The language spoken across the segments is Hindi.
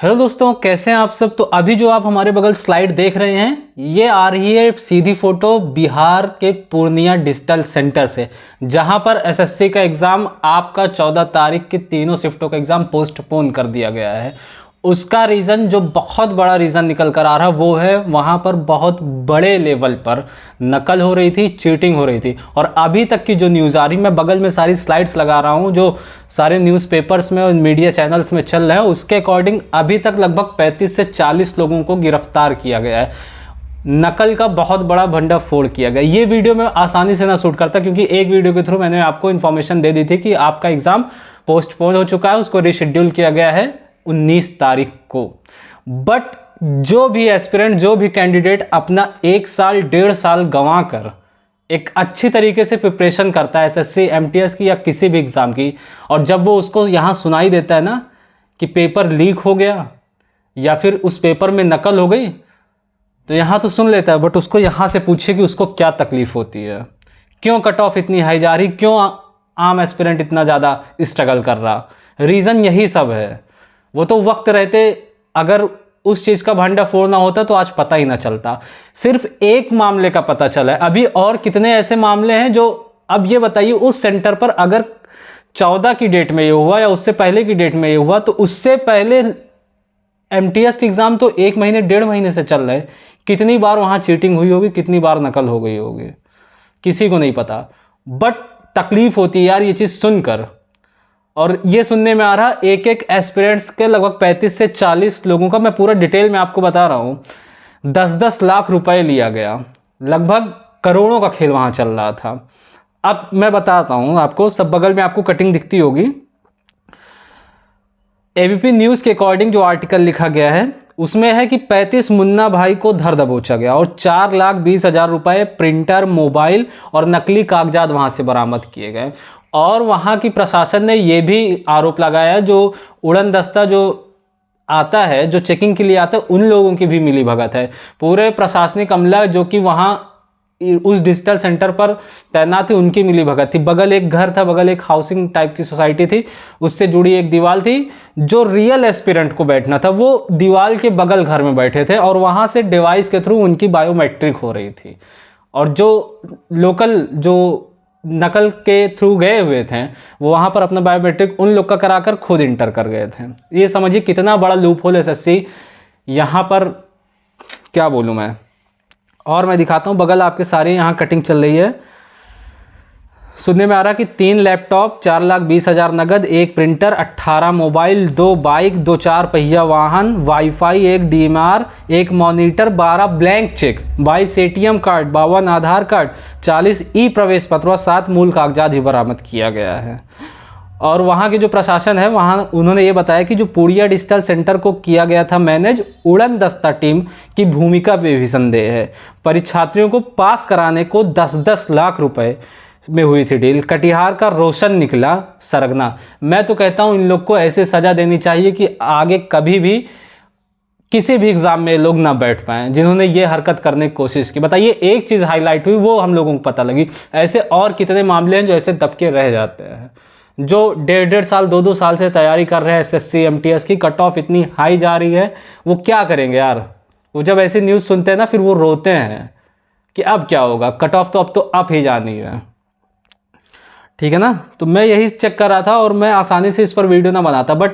हेलो दोस्तों, कैसे हैं आप सब। तो अभी जो आप हमारे बगल स्लाइड देख रहे हैं, ये आ रही है सीधी फोटो बिहार के पूर्णिया डिजिटल सेंटर से, जहां पर एसएससी का एग्ज़ाम आपका 14 तारीख के तीनों शिफ्टों का एग्ज़ाम पोस्टपोन कर दिया गया है। उसका रीज़न जो बहुत बड़ा रीज़न निकल कर आ रहा है वो है वहाँ पर बहुत बड़े लेवल पर नकल हो रही थी, चीटिंग हो रही थी। और अभी तक की जो न्यूज़ आ रही, मैं बगल में सारी स्लाइड्स लगा रहा हूँ जो सारे न्यूज़पेपर्स में और मीडिया चैनल्स में चल रहे हैं, उसके अकॉर्डिंग अभी तक लगभग 35 से 40 लोगों को गिरफ्तार किया गया है। नकल का बहुत बड़ा भंडाफोड़ किया गया। ये वीडियो मैं आसानी से ना शूट करता, क्योंकि एक वीडियो के थ्रू मैंने आपको इन्फॉर्मेशन दे दी थी कि आपका एग्ज़ाम पोस्टपोन हो चुका है, उसको रिशेड्यूल किया गया है 19 तारीख को। बट जो भी एस्पिरेंट, जो भी कैंडिडेट अपना 1 साल 1.5 साल गंवा कर एक अच्छी तरीके से प्रिपरेशन करता है एसएससी एमटीएस की या किसी भी एग्ज़ाम की, और जब वो उसको यहाँ सुनाई देता है ना कि पेपर लीक हो गया या फिर उस पेपर में नकल हो गई, तो यहाँ तो सुन लेता है, बट उसको यहाँ से पूछे कि उसको क्या तकलीफ़ होती है, क्यों कट ऑफ इतनी हाई जा रही, क्यों आम एस्पिरेंट इतना ज़्यादा स्ट्रगल कर रहा। रीज़न यही सब है। वो तो वक्त रहते अगर उस चीज़ का भंडाफोड़ ना होता तो आज पता ही ना चलता। सिर्फ एक मामले का पता चला है, अभी और कितने ऐसे मामले हैं जो, अब ये बताइए उस सेंटर पर अगर 14 की डेट में ये हुआ या उससे पहले की डेट में ये हुआ, तो उससे पहले एमटीएस के एग्ज़ाम तो 1 महीने 1.5 महीने से चल रहे हैं। कितनी बार वहाँ चीटिंग हुई होगी, कितनी बार नकल हो गई होगी, किसी को नहीं पता। बट तकलीफ़ होती है यार ये चीज़ सुनकर। और ये सुनने में आ रहा एक एस्पिरेंट्स के लगभग 35 से 40 लोगों का, मैं पूरा डिटेल में आपको बता रहा हूँ, 10-10 लाख रुपए लिया गया, लगभग करोड़ों का खेल वहाँ चल रहा था। अब मैं बताता हूँ आपको, सब बगल में आपको कटिंग दिखती होगी। एबीपी न्यूज़ के अकॉर्डिंग जो आर्टिकल लिखा गया है उसमें है कि 35 मुन्ना भाई को धर दबोचा गया और 4,20,000 रुपये, प्रिंटर, मोबाइल और नकली कागजात वहाँ से बरामद किए गए। और वहाँ की प्रशासन ने ये भी आरोप लगाया, जो उड़न दस्ता जो आता है, जो चेकिंग के लिए आता है, उन लोगों की भी मिलीभगत है। पूरे प्रशासनिक अमला जो कि वहाँ उस डिजिटल सेंटर पर तैनात थी, उनकी मिलीभगत थी। बगल एक घर था, बगल एक हाउसिंग टाइप की सोसाइटी थी, उससे जुड़ी एक दीवार थी। जो रियल एस्पिरेंट को बैठना था वो दीवार के बगल घर में बैठे थे, और वहाँ से डिवाइस के थ्रू उनकी बायोमेट्रिक हो रही थी। और जो लोकल जो नकल के थ्रू गए हुए थे वो वहाँ पर अपना बायोमेट्रिक उन लोग का कराकर खुद इंटर कर गए थे। ये समझिए कितना बड़ा लूप होल एसएससी यहाँ पर, क्या बोलूँ मैं। और मैं दिखाता हूँ, बगल आपके सारे यहाँ कटिंग चल रही है। सुनने में आ रहा कि 3 लैपटॉप, 4,20,000 नगद, 1 प्रिंटर, 18 मोबाइल, 2 बाइक, 2 4 पहिया वाहन, wifi, 1 DMR, 1 monitor, 12 blank cheque, 22 ATM card, 52 आधार कार्ड, 40 ई प्रवेश पत्र व 7 मूल कागजात भी बरामद किया गया है। और वहाँ के जो प्रशासन है, वहाँ उन्होंने ये बताया कि जो पूर्णिया डिजिटल सेंटर को किया गया था मैनेज, उड़न दस्ता टीम की भूमिका पे भी संदेह है। परीक्षार्थियों को पास कराने को 10-10 लाख रुपए में हुई थी डील। कटिहार का रोशन निकला सरगना। मैं तो कहता हूँ इन लोग को ऐसे सज़ा देनी चाहिए कि आगे कभी भी किसी भी एग्ज़ाम में लोग ना बैठ पाएँ, जिन्होंने ये हरकत करने की कोशिश की। बताइए, एक चीज़ हाईलाइट हुई, वो हम लोगों को पता लगी। ऐसे और कितने मामले हैं जो ऐसे दबके रह जाते हैं, जो 1.5 साल 2-2 साल से तैयारी कर रहे हैं एसएससी एमटीएस की। कट ऑफ इतनी हाई जा रही है, वो क्या करेंगे यार। वो जब ऐसी न्यूज़ सुनते हैं ना, फिर वो रोते हैं कि अब क्या होगा, कट ऑफ तो अब तो अप ही जानी है। ठीक है ना। तो मैं यही चेक कर रहा था और मैं आसानी से इस पर वीडियो ना बनाता, बट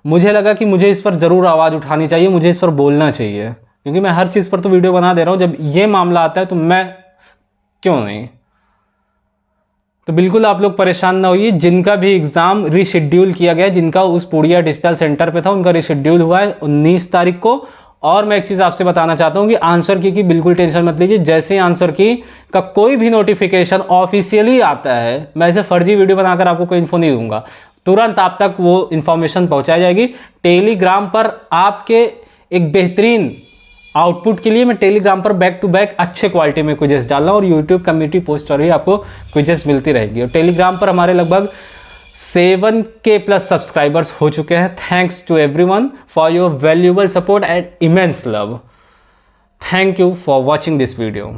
मुझे लगा कि मुझे इस पर ज़रूर आवाज़ उठानी चाहिए, मुझे इस पर बोलना चाहिए, क्योंकि मैं हर चीज़ पर तो वीडियो बना दे रहा हूँ। जब ये मामला आता है तो मैं क्यों नहीं। तो बिल्कुल आप लोग परेशान ना होइए। जिनका भी एग्ज़ाम रीशेड्यूल किया गया, जिनका उस पूर्णिया डिजिटल सेंटर पे था, उनका रीशेड्यूल हुआ है 19 तारीख को। और मैं एक चीज़ आपसे बताना चाहता हूँ कि आंसर की बिल्कुल टेंशन मत लीजिए। जैसे ही आंसर की का कोई भी नोटिफिकेशन ऑफिशियली आता है, मैं ऐसे फर्जी वीडियो बनाकर आपको कोई इन्फो नहीं दूंगा, तुरंत आप तक वो इन्फॉर्मेशन पहुँचाई जाएगी। टेलीग्राम पर आपके एक बेहतरीन आउटपुट के लिए मैं टेलीग्राम पर बैक टू बैक अच्छे क्वालिटी में क्विजेस डाल रहा हूँ, और यूट्यूब कम्युनिटी पोस्ट पर भी आपको क्विजेस मिलती रहेगी। और टेलीग्राम पर हमारे लगभग 7K+ सब्सक्राइबर्स हो चुके हैं। Thanks to everyone for your valuable support and immense love. Thank you for watching this video.